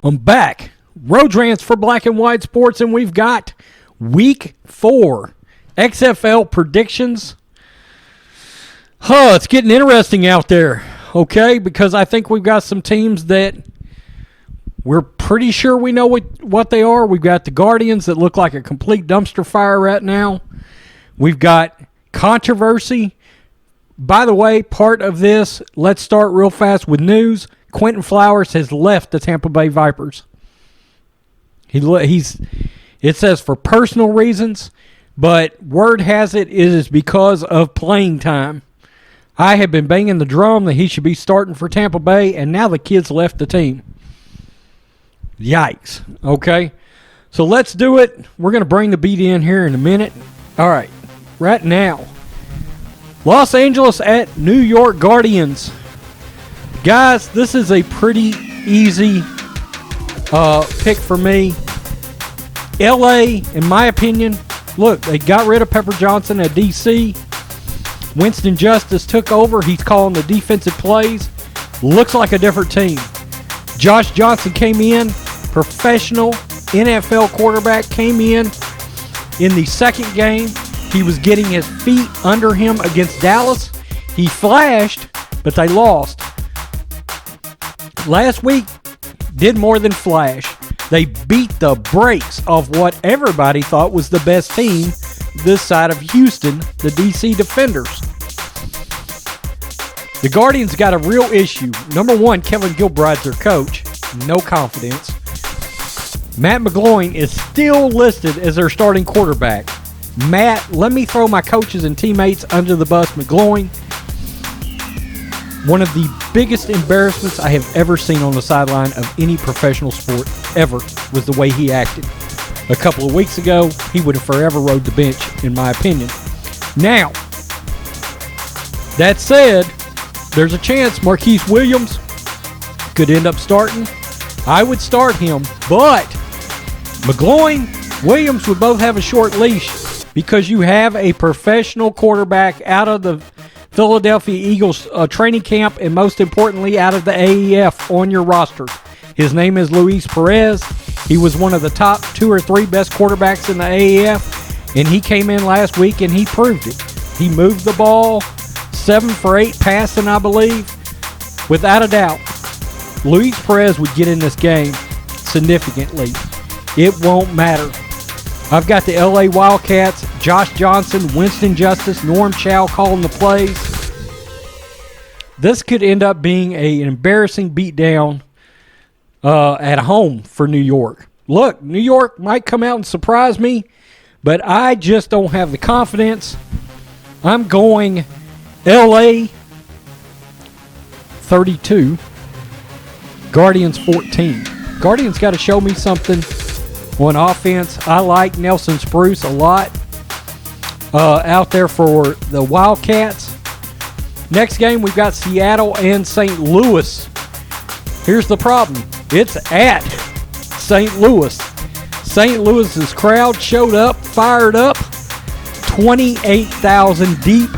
I'm back. Road Rants for Black and White Sports, and we've got Week 4 XFL predictions. It's getting interesting out there, okay? Because I think we've got some teams that we're pretty sure we know what they are. We've got the Guardians that look like a complete dumpster fire right now. We've got controversy. By the way, part of this, let's start real fast with news. Quentin Flowers has left the Tampa Bay Vipers. It says for personal reasons, but word has it is because of playing time. I have been banging the drum that he should be starting for Tampa Bay, and now the kid's left the team. Yikes. Okay, so let's do it. We're going to bring the beat in here in a minute. All right, right now, Los Angeles at New York Guardians. Guys, this is a pretty easy pick for me. L.A., in my opinion, look, they got rid of Pepper Johnson at D.C. Winston Justice took over. He's calling the defensive plays. Looks like a different team. Josh Johnson came in, professional NFL quarterback, came in the second game. He was getting his feet under him against Dallas. He flashed, but they lost. Last week, did more than flash. They beat the brakes of what everybody thought was the best team this side of Houston, the DC Defenders. The Guardians got a real issue. Number one, Kevin Gilbride's their coach. No confidence. Matt McGloin is still listed as their starting quarterback. Matt, let me throw my coaches and teammates under the bus. McGloin, one of the biggest embarrassments I have ever seen on the sideline of any professional sport ever was the way he acted. A couple of weeks ago, he would have forever rode the bench, in my opinion. Now, that said, there's a chance Marquise Williams could end up starting. I would start him, but McGloin, Williams would both have a short leash because you have a professional quarterback out of the Philadelphia Eagles training camp, and most importantly, out of the AEF on your roster. His name is Luis Perez. He was one of the top 2 or 3 best quarterbacks in the AEF, and he came in last week and he proved it. He moved the ball, 7 for 8 passing, I believe. Without a doubt, Luis Perez would get in this game significantly. It won't matter. I've got the LA Wildcats, Josh Johnson, Winston Justice, Norm Chow calling the plays. This could end up being an embarrassing beatdown at home for New York. Look, New York might come out and surprise me, but I just don't have the confidence. I'm going LA 32, Guardians 14. Guardians got to show me something on offense. I like Nelson Spruce a lot out there for the Wildcats. Next game, we've got Seattle and St. Louis. Here's the problem. It's at St. Louis. St. Louis's crowd showed up, fired up, 28,000 deep.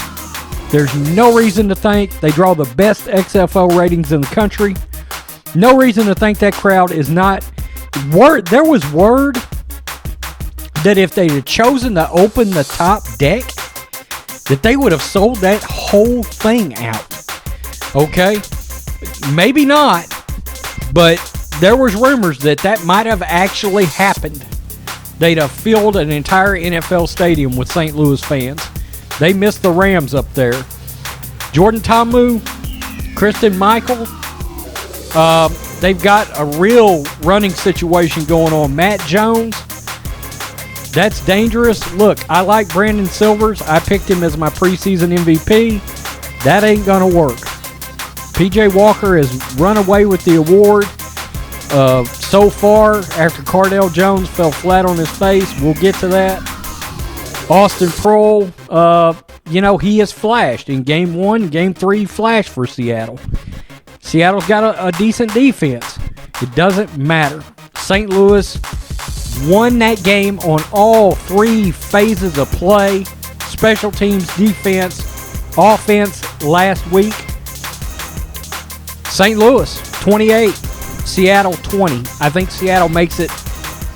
There's no reason to think they draw the best XFL ratings in the country. No reason to think that crowd is not. There was word that if they had chosen to open the top deck, that they would have sold that whole thing out. Okay? Maybe not, but there was rumors that might have actually happened. They'd have filled an entire NFL stadium with St. Louis fans. They missed the Rams up there. Jordan Ta'amu, Kristen Michael, they've got a real running situation going on. Matt Jones, that's dangerous. Look, I like Brandon Silvers. I picked him as my preseason MVP. That ain't going to work. P.J. Walker has run away with the award so far after Cardale Jones fell flat on his face. We'll get to that. Austin Proehl, he has flashed in Game 1, Game 3, flashed for Seattle. Seattle's got a decent defense. It doesn't matter. St. Louis won that game on all 3 phases of play. Special teams, defense, offense last week. St. Louis, 28. Seattle 20. I think Seattle makes it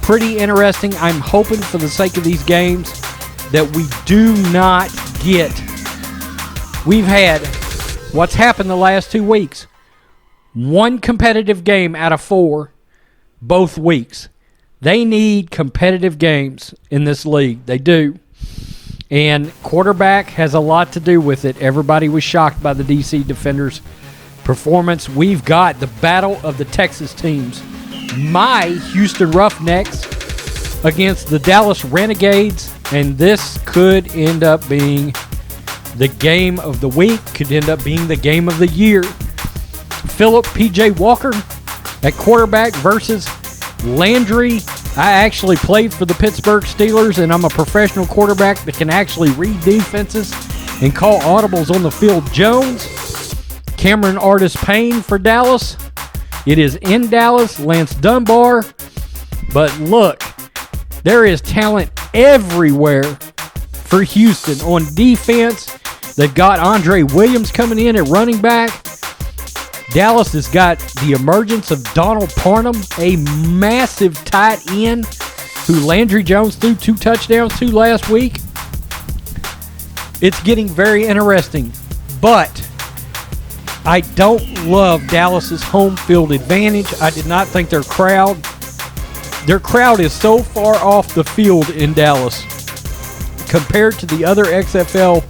pretty interesting. I'm hoping for the sake of these games that we do not get. We've had what's happened the last 2 weeks. 1 competitive game out of 4 both weeks. They need competitive games in this league. They do. And quarterback has a lot to do with it. Everybody was shocked by the DC Defenders' performance. We've got the battle of the Texas teams. My Houston Roughnecks against the Dallas Renegades. And this could end up being the game of the week. Could end up being the game of the year. Philip P.J. Walker at quarterback versus Landry. I actually played for the Pittsburgh Steelers, and I'm a professional quarterback that can actually read defenses and call audibles on the field. Jones, Cameron Artis-Payne for Dallas. It is in Dallas, Lance Dunbar. But look, there is talent everywhere for Houston. On defense, they've got Andre Williams coming in at running back. Dallas has got the emergence of Donald Parham, a massive tight end who Landry Jones threw 2 touchdowns to last week. It's getting very interesting, but I don't love Dallas's home field advantage. I did not think their crowd is so far off the field in Dallas compared to the other XFL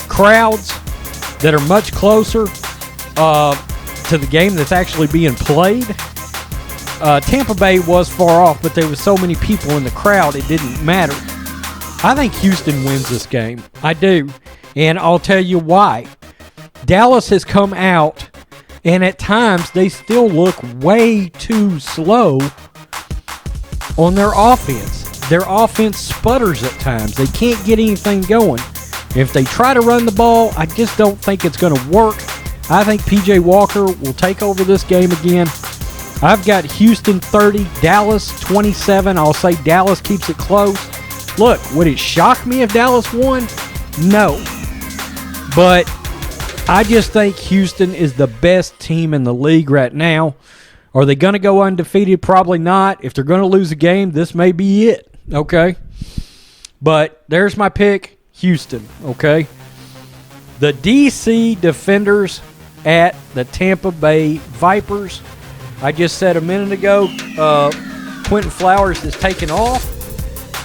crowds that are much closer to the game that's actually being played. Tampa Bay was far off, but there was so many people in the crowd, it didn't matter. I think Houston wins this game. I do. And I'll tell you why. Dallas has come out, and at times they still look way too slow on their offense. Their offense sputters at times. They can't get anything going. If they try to run the ball, I just don't think it's going to work. I think P.J. Walker will take over this game again. I've got Houston 30, Dallas 27. I'll say Dallas keeps it close. Look, would it shock me if Dallas won? No. But I just think Houston is the best team in the league right now. Are they going to go undefeated? Probably not. If they're going to lose a game, this may be it. Okay? But there's my pick, Houston. Okay? The DC Defenders at the Tampa Bay Vipers. I just said a minute ago, Quentin Flowers is taken off.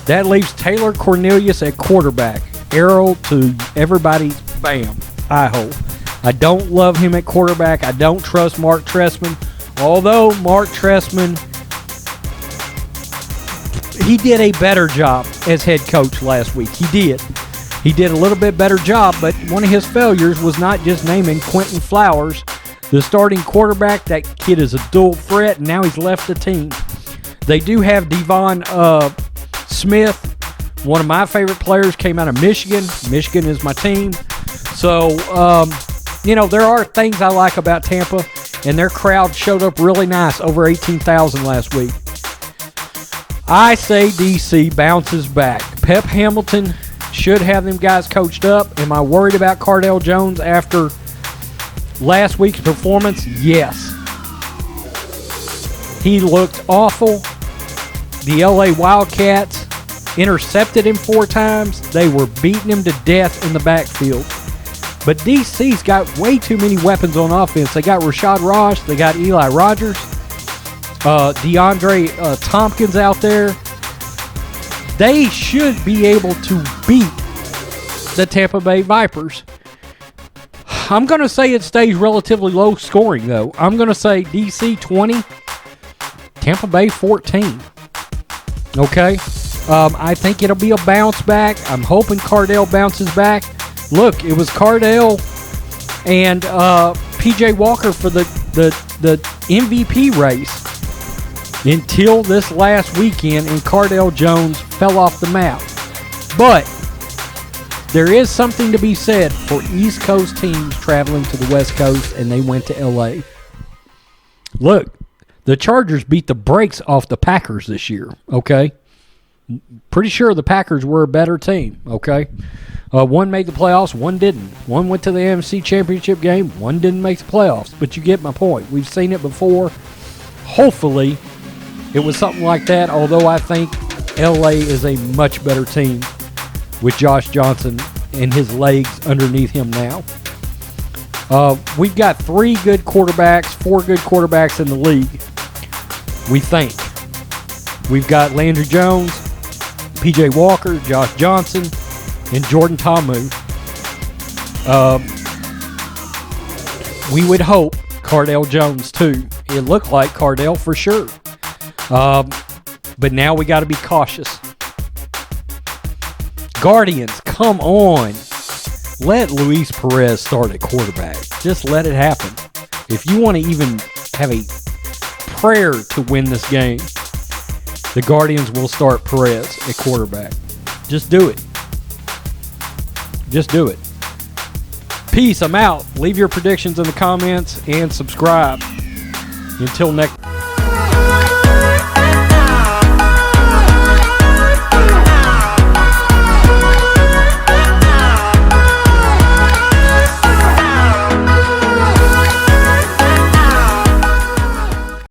That leaves Taylor Cornelius at quarterback. Arrow to everybody's bam, I-hole. I don't love him at quarterback. I don't trust Mark Trestman. Although Mark Trestman, he did a better job as head coach last week. He did. He did a little bit better job, but one of his failures was not just naming Quentin Flowers the starting quarterback. That kid is a dual threat, and now he's left the team. They do have Devon Smith, one of my favorite players, came out of Michigan. Michigan is my team. So, there are things I like about Tampa, and their crowd showed up really nice, over 18,000 last week. I say DC bounces back. Pep Hamilton should have them guys coached up. Am I worried about Cardale Jones after last week's performance? Yes. He looked awful. The LA Wildcats intercepted him 4 times. They were beating him to death in the backfield. But DC's got way too many weapons on offense. They got Rashad Ross. They got Eli Rogers. DeAndre Tompkins out there. They should be able to beat the Tampa Bay Vipers. I'm going to say it stays relatively low scoring, though. I'm going to say DC 20, Tampa Bay 14. Okay? I think it'll be a bounce back. I'm hoping Cardale bounces back. Look, it was Cardale and P.J. Walker for the MVP race until this last weekend, and Cardale Jones fell off the map. But there is something to be said for East Coast teams traveling to the West Coast, and they went to L.A. Look, the Chargers beat the brakes off the Packers this year, okay? Pretty sure the Packers were a better team, okay? One made the playoffs, one didn't. One went to the AFC Championship game, one didn't make the playoffs. But you get my point. We've seen it before. Hopefully, it was something like that, although I think LA is a much better team with Josh Johnson and his legs underneath him now. We've got 3 good quarterbacks, 4 good quarterbacks in the league, we think. We've got Landry Jones, P.J. Walker, Josh Johnson, and Jordan Ta'amu. We would hope Cardale Jones, too. It looked like Cardale for sure. But now we got to be cautious. Guardians, come on. Let Luis Perez start at quarterback. Just let it happen. If you want to even have a prayer to win this game, the Guardians will start Perez at quarterback. Just do it. Just do it. Peace. I'm out. Leave your predictions in the comments and subscribe. Until next